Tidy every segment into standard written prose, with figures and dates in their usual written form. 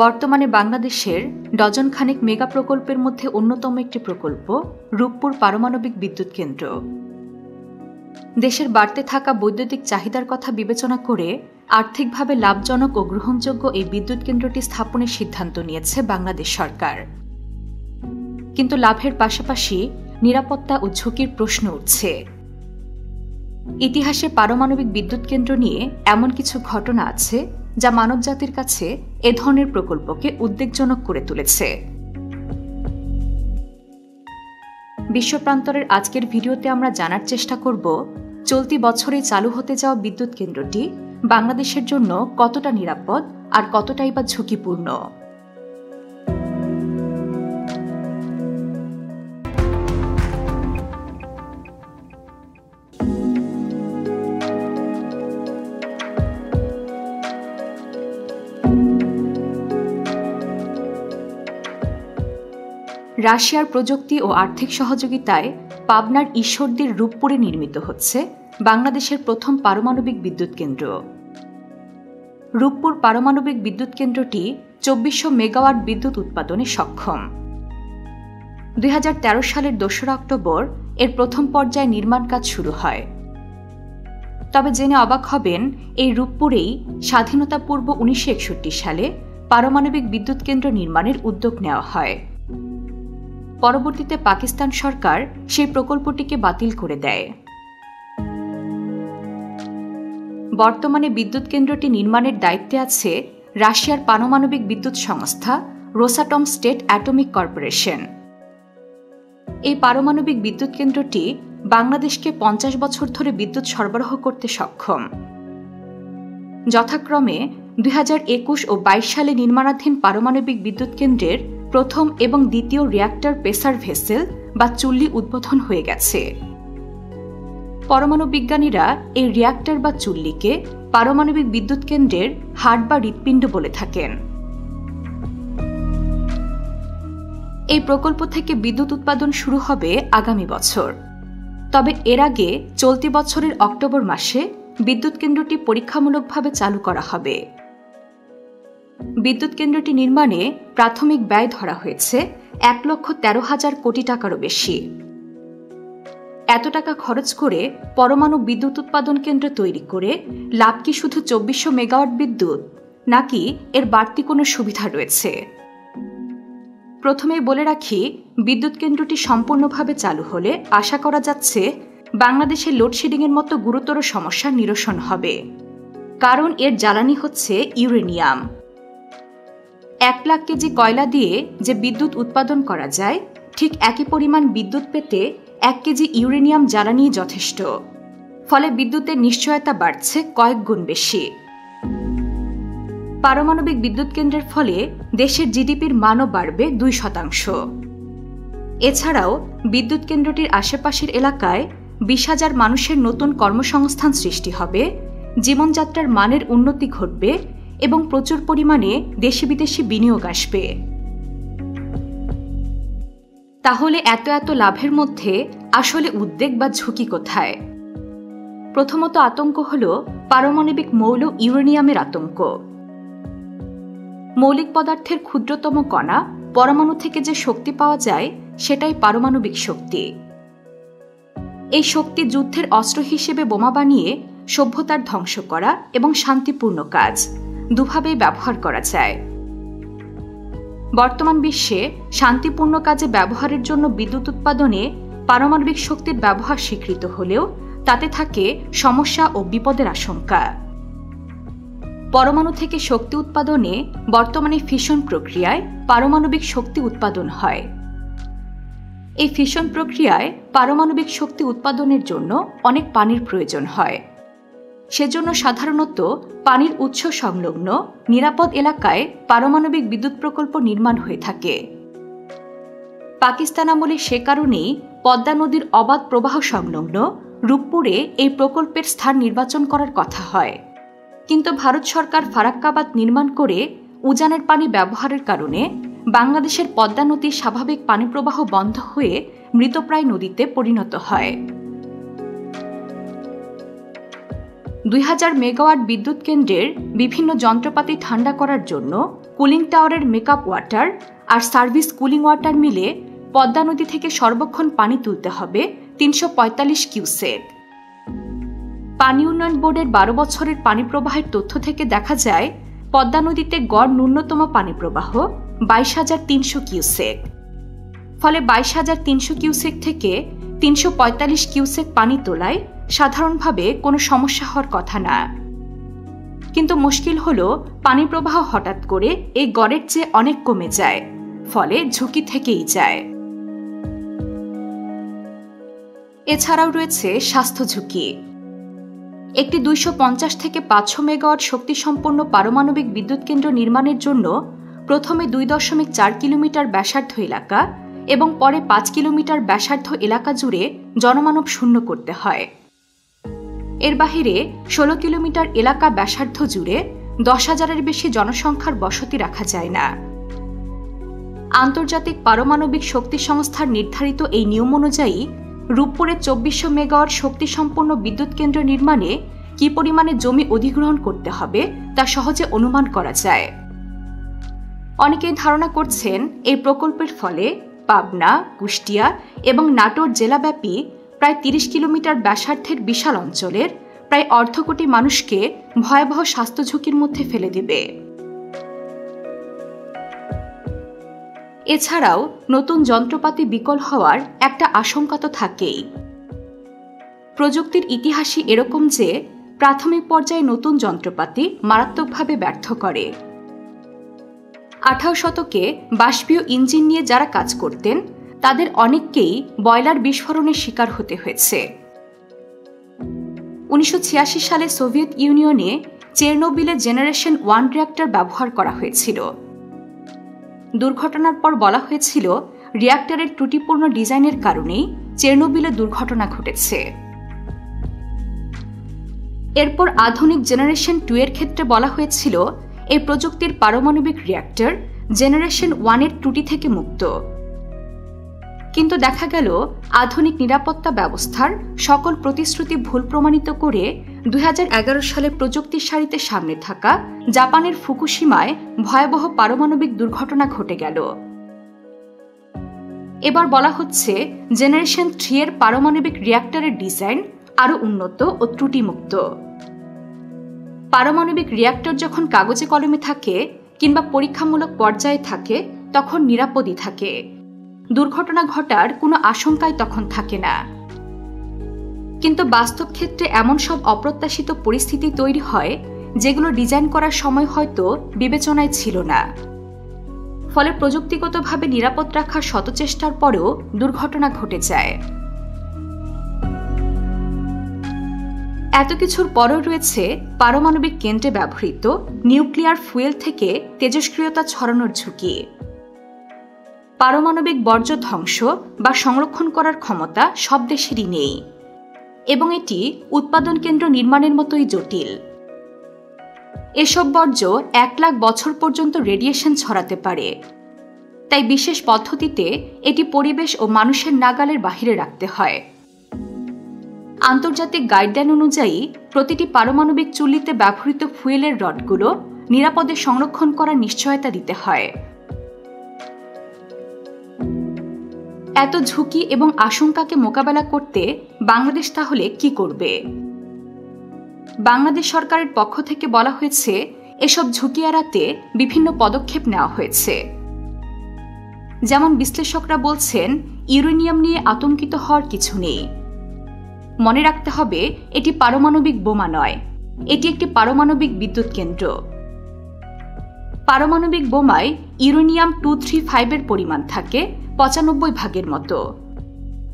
বর্তমানে বাংলাদেশের ডজনখানেক মেগা প্রকল্পের মধ্যে অন্যতম একটি প্রকল্প রূপপুর পারমাণবিক বিদ্যুৎ কেন্দ্র। দেশের বাড়তে থাকা বৈদ্যুতিক চাহিদার কথা বিবেচনা করে আর্থিকভাবে লাভজনক ও গ্রহণযোগ্য এই বিদ্যুৎ কেন্দ্রটি স্থাপনের সিদ্ধান্ত নিয়েছে বাংলাদেশ সরকার। কিন্তু লাভের পাশাপাশি নিরাপত্তা ও ঝুঁকির প্রশ্ন উঠছে। ইতিহাসে পারমাণবিক বিদ্যুৎ কেন্দ্র নিয়ে এমন কিছু ঘটনা আছে যা মানবজাতির কাছে এ ধরনের প্রকল্পকে উদ্বেগজনক করে তুলেছে। বিশ্বপ্রান্তরের আজকের ভিডিওতে আমরা জানার চেষ্টা করব চলতি বছরে চালু হতে যাওয়া বিদ্যুৎ কেন্দ্রটি বাংলাদেশের জন্য কতটা নিরাপদ আর কতটাই বা ঝুঁকিপূর্ণ। রাশিয়ার প্রযুক্তি ও আর্থিক সহযোগিতায় পাবনার ঈশ্বরদীর রূপপুরে নির্মিত হচ্ছে বাংলাদেশের প্রথম পারমাণবিক বিদ্যুৎ কেন্দ্র। রূপপুর পারমাণবিক বিদ্যুৎ কেন্দ্রটি ২৪০০ মেগাওয়াট বিদ্যুৎ উৎপাদনে সক্ষম। ২০১৩ সালের ২রা অক্টোবর এর প্রথম পর্যায়ে নির্মাণ কাজ শুরু হয়। তবে জেনে অবাক হবেন, এই রূপপুরেই স্বাধীনতা পূর্ব ১৯৬১ সালে পারমাণবিক বিদ্যুৎ কেন্দ্র নির্মাণের উদ্যোগ নেওয়া হয়। পরবর্তীতে পাকিস্তান সরকার সেই প্রকল্পটিকে বাতিল করে দেয়। বর্তমানে বিদ্যুৎ কেন্দ্রটি নির্মাণের দায়িত্বে আছে রাশিয়ার পারমাণবিক বিদ্যুৎ সংস্থা রোসাটম স্টেট অ্যাটমিক কর্পোরেশন। এই পারমাণবিক বিদ্যুৎ কেন্দ্রটি বাংলাদেশকে ৫০ বছর ধরে বিদ্যুৎ সরবরাহ করতে সক্ষম। যথাক্রমে ২০২১ ও ২২ সালে নির্মাণাধীন পারমাণবিক বিদ্যুৎ কেন্দ্রের প্রথম এবং দ্বিতীয় রিঅ্যাক্টর প্রেসার ভেসেল বা চুল্লি উদ্বোধন হয়ে গেছে। পরমাণু বিজ্ঞানীরা এই রিঅ্যাক্টর বা চুল্লিকে পারমাণবিক বিদ্যুৎ কেন্দ্রের হার্ট বা হৃৎপিণ্ড বলে থাকেন। এই প্রকল্প থেকে বিদ্যুৎ উৎপাদন শুরু হবে আগামী বছর। তবে এর আগে চলতি বছরের অক্টোবর মাসে বিদ্যুৎ কেন্দ্রটি পরীক্ষামূলকভাবে চালু করা হবে। বিদ্যুৎ কেন্দ্রটি নির্মাণে প্রাথমিক ব্যয় ধরা হয়েছে ১,১৩,০০০ কোটি টাকারও বেশি। এত টাকা খরচ করে পরমাণু বিদ্যুৎ উৎপাদন কেন্দ্র তৈরি করে লাভ কি শুধু ২৪০০ মেগাওয়াট বিদ্যুৎ, নাকি এর বাড়তি কোনো সুবিধা রয়েছে? প্রথমেই বলে রাখি, বিদ্যুৎ কেন্দ্রটি সম্পূর্ণভাবে চালু হলে আশা করা যাচ্ছে বাংলাদেশে লোডশেডিংয়ের মতো গুরুতর সমস্যার নিরসন হবে। কারণ এর জ্বালানি হচ্ছে ইউরেনিয়াম। ১ লাখ কেজি কয়লা দিয়ে যে বিদ্যুৎ উৎপাদন করা যায়, ঠিক একই পরিমাণ বিদ্যুৎ পেতে ১ কেজি ইউরেনিয়াম জ্বালানি যথেষ্ট। ফলে বিদ্যুতের নিশ্চয়তা বাড়ছে কয়েক গুণ বেশি। পারমাণবিক বিদ্যুৎ কেন্দ্রের ফলে দেশের জিডিপির মানও বাড়বে ২%। এছাড়াও বিদ্যুৎ কেন্দ্রটির আশেপাশের এলাকায় ২০,০০০ মানুষের নতুন কর্মসংস্থান সৃষ্টি হবে, জীবনযাত্রার মানের উন্নতি ঘটবে এবং প্রচুর পরিমাণে দেশি বিদেশি বিনিয়োগ আসবে। তাহলে এত লাভের মধ্যে আসলে উদ্বেগ বা ঝুঁকি কোথায়? প্রথমত আতঙ্ক হল পারমাণবিক মৌল ইউরেনিয়ামের আতঙ্ক। মৌলিক পদার্থের ক্ষুদ্রতম কণা পরমাণু থেকে যে শক্তি পাওয়া যায়, সেটাই পারমাণবিক শক্তি। এই শক্তি যুদ্ধের অস্ত্র হিসেবে বোমা বানিয়ে সভ্যতার ধ্বংস করা এবং শান্তিপূর্ণ কাজ দুভাবেই ব্যবহার করা যায়। বর্তমান বিশ্বে শান্তিপূর্ণ কাজে ব্যবহারের জন্য বিদ্যুৎ উৎপাদনে পারমাণবিক শক্তির ব্যবহার স্বীকৃত হলেও তাতে থাকে সমস্যা ও বিপদের আশঙ্কা। পরমাণু থেকে শক্তি উৎপাদনে বর্তমানে ফিশন প্রক্রিয়ায় পারমাণবিক শক্তি উৎপাদন হয়। এই ফিশন প্রক্রিয়ায় পারমাণবিক শক্তি উৎপাদনের জন্য অনেক পানির প্রয়োজন হয়। সেজন্য সাধারণত পানির উৎস সংলগ্ন নিরাপদ এলাকায় পারমাণবিক বিদ্যুৎ প্রকল্প নির্মাণ হয়ে থাকে। পাকিস্তান আমলে সে কারণেই পদ্মা নদীর অবাধ প্রবাহ সংলগ্ন রূপপুরে এই প্রকল্পের স্থান নির্বাচন করার কথা হয়। কিন্তু ভারত সরকার ফারাক্কা বাঁধ নির্মাণ করে উজানের পানি ব্যবহারের কারণে বাংলাদেশের পদ্মা নদীর স্বাভাবিক পানি প্রবাহ বন্ধ হয়ে মৃতপ্রায় নদীতে পরিণত হয়। ২০০০ মেগাওয়াট বিদ্যুৎ কেন্দ্রের বিভিন্ন যন্ত্রপাতি ঠান্ডা করার জন্য কুলিং টাওয়ারের মেকআপ ওয়াটার আর সার্ভিস কুলিং ওয়াটার মিলে পদ্মা নদী থেকে সর্বক্ষণ পানি তুলতে হবে ৩৪৫ কিউসেক। পানি উন্নয়ন বোর্ডের ১২ বছরের পানি প্রবাহের তথ্য থেকে দেখা যায় পদ্মা নদীতে গড় ন্যূনতম পানি প্রবাহ ২২,৩০০ কিউসেক। ফলে ২২,৩০০ কিউসেক থেকে ৩৪৫ কিউসেক পানি তোলায় সাধারণভাবে কোনো সমস্যা হওয়ার কথা না। কিন্তু মুশকিল হলো পানি প্রবাহ হঠাৎ করে এই গড়ের চেয়ে অনেক কমে যায়, ফলে ঝুঁকি থেকেই যায়। এছাড়াও রয়েছে স্বাস্থ্য ঝুঁকি। একটি ২৫০ থেকে ৫০০ মেগাওয়াট শক্তিসম্পন্ন পারমাণবিক বিদ্যুৎ কেন্দ্র নির্মাণের জন্য প্রথমে ২.৪ কিলোমিটার ব্যাসার্ধ এলাকা এবং পরে ৫ কিলোমিটার ব্যাসার্ধ এলাকা জুড়ে জনমানব শূন্য করতে হয়। এর বাহিরে ১৬ কিলোমিটার এলাকা ব্যাসার্ধ জুড়ে ১০,০০০-এর বেশি জনসংখ্যার বসতি রাখা যায় না। আন্তর্জাতিক পারমাণবিক শক্তি সংস্থার নির্ধারিত এই নিয়ম অনুযায়ী রূপপুরে ২৪০০ মেগাওয়াট শক্তিসম্পন্ন বিদ্যুৎ কেন্দ্র নির্মাণে কি পরিমাণে জমি অধিগ্রহণ করতে হবে তা সহজে অনুমান করা যায়। অনেকেই ধারণা করছেন এই প্রকল্পের ফলে পাবনা, কুষ্টিয়া এবং নাটোর জেলাব্যাপী প্রায় ৩০ কিলোমিটার ব্যাসার্ধের বিশাল অঞ্চলের প্রায় ১/২ কোটি মানুষকে ভয়াবহ স্বাস্থ্য ঝুঁকির মধ্যে ফেলে দেবে। এছাড়াও নতুন যন্ত্রপাতি বিকল হওয়ার একটা আশঙ্কা তো থাকেই। প্রযুক্তির ইতিহাসই এরকম যে প্রাথমিক পর্যায়ে নতুন যন্ত্রপাতি মারাত্মকভাবে ব্যর্থ করে। ১৮ শতকে বাষ্পীয় ইঞ্জিন নিয়ে যারা কাজ করতেন তাদের অনেককেই বয়লার বিস্ফোরণের শিকার হতে হয়েছে। ১৯৮৬ সালে সোভিয়েত ইউনিয়নে চেরনোবিলে জেনারেশন 1 রিঅ্যাক্টর ব্যবহার করা হয়েছিল। দুর্ঘটনার পর বলা হয়েছিল রিঅ্যাক্টরের ত্রুটিপূর্ণ ডিজাইনের কারণেই চেরনোবিলে দুর্ঘটনা ঘটেছে। এরপর আধুনিক জেনারেশন 2 এর ক্ষেত্রে বলা হয়েছিল এই প্রযুক্তির পারমাণবিক রিঅ্যাক্টর জেনারেশন 1 এর ত্রুটি থেকে মুক্ত। কিন্তু দেখা গেল আধুনিক নিরাপত্তা ব্যবস্থার সকল প্রতিশ্রুতি ভুল প্রমাণিত করে ২০১১ সালে প্রযুক্তির সারিতে সামনে থাকা জাপানের ফুকুশিমায় ভয়াবহ পারমাণবিক দুর্ঘটনা ঘটে গেল। এবার বলা হচ্ছে জেনারেশন 3 এর পারমাণবিক রিঅ্যাক্টরের ডিজাইন আরও উন্নত ও ত্রুটিমুক্ত। পারমাণবিক রিঅ্যাক্টর যখন কাগজে কলমে থাকে কিংবা পরীক্ষামূলক পর্যায়ে থাকে তখন নিরাপদই থাকে, দুর্ঘটনা ঘটার কোনো আশঙ্কাই তখন থাকে না। কিন্তু বাস্তব ক্ষেত্রে এমন সব অপ্রত্যাশিত পরিস্থিতি তৈরি হয় যেগুলো ডিজাইন করার সময় হয়তো বিবেচনায় ছিল না। ফলে প্রযুক্তিগতভাবে নিরাপদ রাখার শতচেষ্টার পরেও দুর্ঘটনা ঘটে যায়। এত কিছুর পরও রয়েছে পারমাণবিক কেন্দ্রে ব্যবহৃত নিউক্লিয়ার ফুয়েল থেকে তেজস্ক্রিয়তা ছড়ানোর ঝুঁকি। পারমাণবিক বর্জ্য ধ্বংস বা সংরক্ষণ করার ক্ষমতা সব দেশেরই নেই এবং এটি উৎপাদন কেন্দ্র নির্মাণের মতোই জটিল। এসব বর্জ্য ১ লাখ বছর পর্যন্ত রেডিয়েশন ছড়াতে পারে। তাই বিশেষ পদ্ধতিতে এটি পরিবেশ ও মানুষের নাগালের বাহিরে রাখতে হয়। আন্তর্জাতিক গাইডলাইন অনুযায়ী প্রতিটি পারমাণবিক চুল্লিতে ব্যবহৃত ফুয়েলের রডগুলো নিরাপদে সংরক্ষণ করার নিশ্চয়তা দিতে হয়। এত ঝুঁকি এবং আশঙ্কাকে মোকাবেলা করতে বাংলাদেশ তাহলে কি করবে? বাংলাদেশ সরকারের পক্ষ থেকে বলা হয়েছে এসব ঝুঁকি এড়াতে বিভিন্ন পদক্ষেপ নেওয়া হয়েছে। যেমন বিশ্লেষকরা বলছেন ইউরেনিয়াম নিয়ে আতঙ্কিত হওয়ার কিছু নেই। মনে রাখতে হবে এটি পারমাণবিক বোমা নয়, এটি একটি পারমাণবিক বিদ্যুৎ কেন্দ্র। পারমাণবিক বোমায় ইউরেনিয়াম 235 এর পরিমাণ থাকে ৯৫ ভাগের মতো।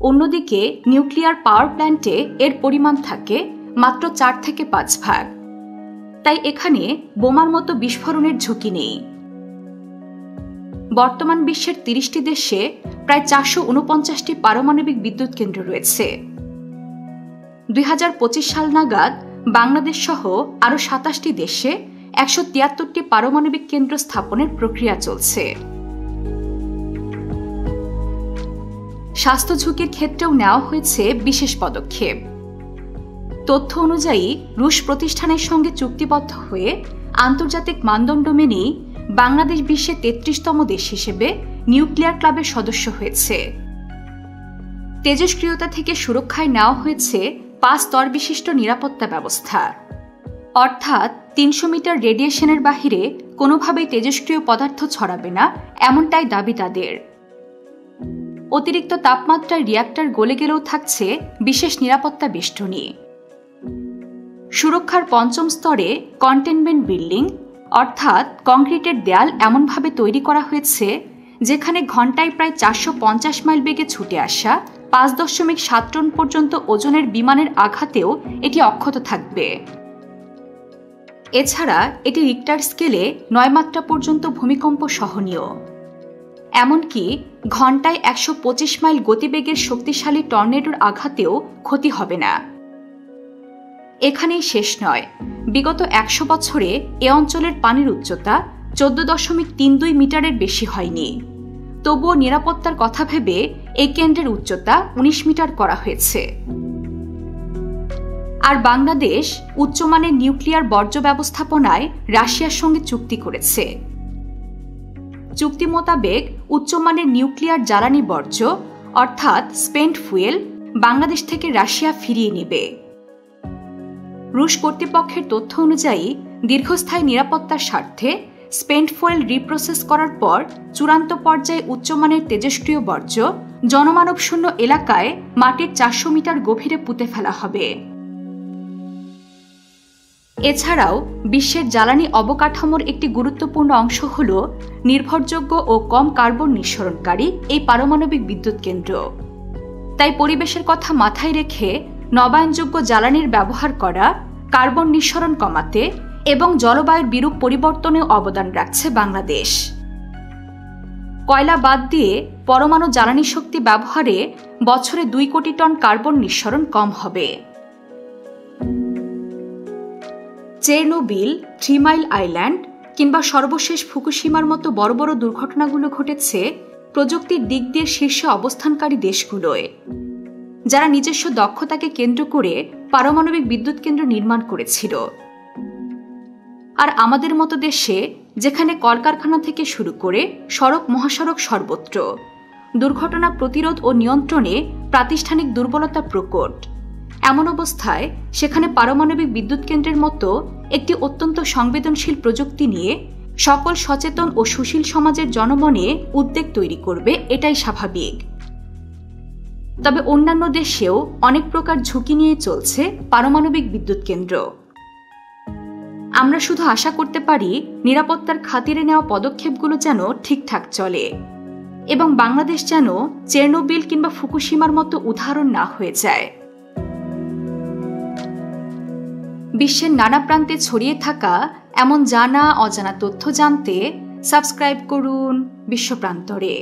অন্যদিকে নিউক্লিয়ার পাওয়ার প্ল্যান্টে এর পরিমাণ থাকে মাত্র ৪ থেকে ৫ ভাগ। তাই এখানে বোমার মতো বিস্ফোরণের ঝুঁকি নেই। বর্তমান বিশ্বের ৩০টি দেশে প্রায় ৪৪৯টি পারমাণবিক বিদ্যুৎ কেন্দ্র রয়েছে। ২০২৫ সাল নাগাদ বাংলাদেশ সহ আরও ২৭টি দেশে ১৭৩টি পারমাণবিক কেন্দ্র স্থাপনের প্রক্রিয়া চলছে। স্বাস্থ্য ঝুঁকির ক্ষেত্রেও নেওয়া হয়েছে বিশেষ পদক্ষেপ। তথ্য অনুযায়ী রুশ প্রতিষ্ঠানের সঙ্গে চুক্তিবদ্ধ হয়ে আন্তর্জাতিক মানদণ্ড মেনেই বাংলাদেশ বিশ্বের 33তম দেশ হিসেবে নিউক্লিয়ার ক্লাবের সদস্য হয়েছে। তেজস্ক্রিয়তা থেকে সুরক্ষায় নেওয়া হয়েছে 5 স্তর বিশিষ্ট নিরাপত্তা ব্যবস্থা, অর্থাৎ 300 মিটার রেডিয়েশনের বাহিরে কোনোভাবেই তেজস্ক্রিয় পদার্থ ছড়াবে না, এমনটাই দাবি তাদের। অতিরিক্ত তাপমাত্রায় রিঅ্যাক্টর গলে গেলেও থাকছে বিশেষ নিরাপত্তা বেষ্টনী। সুরক্ষার 5ম স্তরে কন্টেনমেন্ট বিল্ডিং, অর্থাৎ কংক্রিটের দেয়াল এমনভাবে তৈরি করা হয়েছে যেখানে ঘণ্টায় প্রায় 450 মাইল বেগে ছুটে আসা 5.7 টন পর্যন্ত ওজনের বিমানের আঘাতেও এটি অক্ষত থাকবে। এছাড়া এটি রিক্টার স্কেলে 9 মাত্রা পর্যন্ত ভূমিকম্প সহনীয়। এমনকি ঘণ্টায় 125 মাইল গতিবেগের শক্তিশালী টর্নেডোর আঘাতেও ক্ষতি হবে না। এখানেই শেষ নয়, বিগত 100 বছরে এ অঞ্চলের পানির উচ্চতা 14.32 মিটারের বেশি হয়নি। তবুও নিরাপত্তার কথা ভেবে এই কেন্দ্রের উচ্চতা 19 মিটার করা হয়েছে। আর বাংলাদেশ উচ্চমানের নিউক্লিয়ার বর্জ্য ব্যবস্থাপনায় রাশিয়ার সঙ্গে চুক্তি করেছে। চুক্তি মোতাবেক উচ্চমানের নিউক্লিয়ার জ্বালানি বর্জ্য, অর্থাৎ স্পেন্ট ফুয়েল, বাংলাদেশ থেকে রাশিয়া ফিরিয়ে নেবে। রুশ কর্তৃপক্ষের তথ্য অনুযায়ী দীর্ঘস্থায়ী নিরাপত্তার স্বার্থে স্পেন্ট ফুয়েল রিপ্রসেস করার পর চূড়ান্ত পর্যায়ে উচ্চমানের তেজস্ক্রিয় বর্জ্য জনমানবশূন্য এলাকায় মাটির 400 মিটার গভীরে পুঁতে ফেলা হবে। এছাড়াও বিশ্বের জ্বালানি অবকাঠামোর একটি গুরুত্বপূর্ণ অংশ হল নির্ভরযোগ্য ও কম কার্বন নিঃসরণকারী এই পারমাণবিক বিদ্যুৎ কেন্দ্র। তাই পরিবেশের কথা মাথায় রেখে নবায়নযোগ্য জ্বালানির ব্যবহার করা, কার্বন নিঃসরণ কমাতে এবং জলবায়ুর বিরূপ পরিবর্তনেও অবদান রাখছে বাংলাদেশ। কয়লা বাদ দিয়ে পরমাণু জ্বালানি শক্তি ব্যবহারে বছরে 2 কোটি টন কার্বন নিঃসরণ কম হবে। চেরনোবিল, 3 মাইল আইল্যান্ড কিংবা সর্বশেষ ফুকুশিমার মতো বড় বড় দুর্ঘটনাগুলো ঘটেছে প্রযুক্তির দিক দিয়ে শীর্ষে অবস্থানকারী দেশগুলোয়, যারা নিজস্ব দক্ষতাকে কেন্দ্র করে পারমাণবিক বিদ্যুৎ কেন্দ্র নির্মাণ করেছিল। আর আমাদের মতো দেশে, যেখানে কলকারখানা থেকে শুরু করে সড়ক মহাসড়ক সর্বত্র দুর্ঘটনা প্রতিরোধ ও নিয়ন্ত্রণে প্রাতিষ্ঠানিক দুর্বলতা প্রকট, এমন অবস্থায় সেখানে পারমাণবিক বিদ্যুৎ কেন্দ্রের মতো একটি অত্যন্ত সংবেদনশীল প্রযুক্তি নিয়ে সকল সচেতন ও সুশীল সমাজের জনমনে উদ্বেগ তৈরি করবে, এটাই স্বাভাবিক। তবে অন্যান্য দেশেও অনেক প্রকার ঝুঁকি নিয়ে চলছে পারমাণবিক বিদ্যুৎ কেন্দ্র। আমরা শুধু আশা করতে পারি নিরাপত্তার খাতিরে নেওয়া পদক্ষেপগুলো যেন ঠিকঠাক চলে এবং বাংলাদেশ যেন চেরনোবিল কিংবা ফুকুশিমার মতো উদাহরণ না হয়ে যায়। বিশ্বের নানা প্রান্তে ছড়িয়ে থাকা এমন জানা অজানা তথ্য জানতে সাবস্ক্রাইব করুন বিশ্বপ্রান্তরে।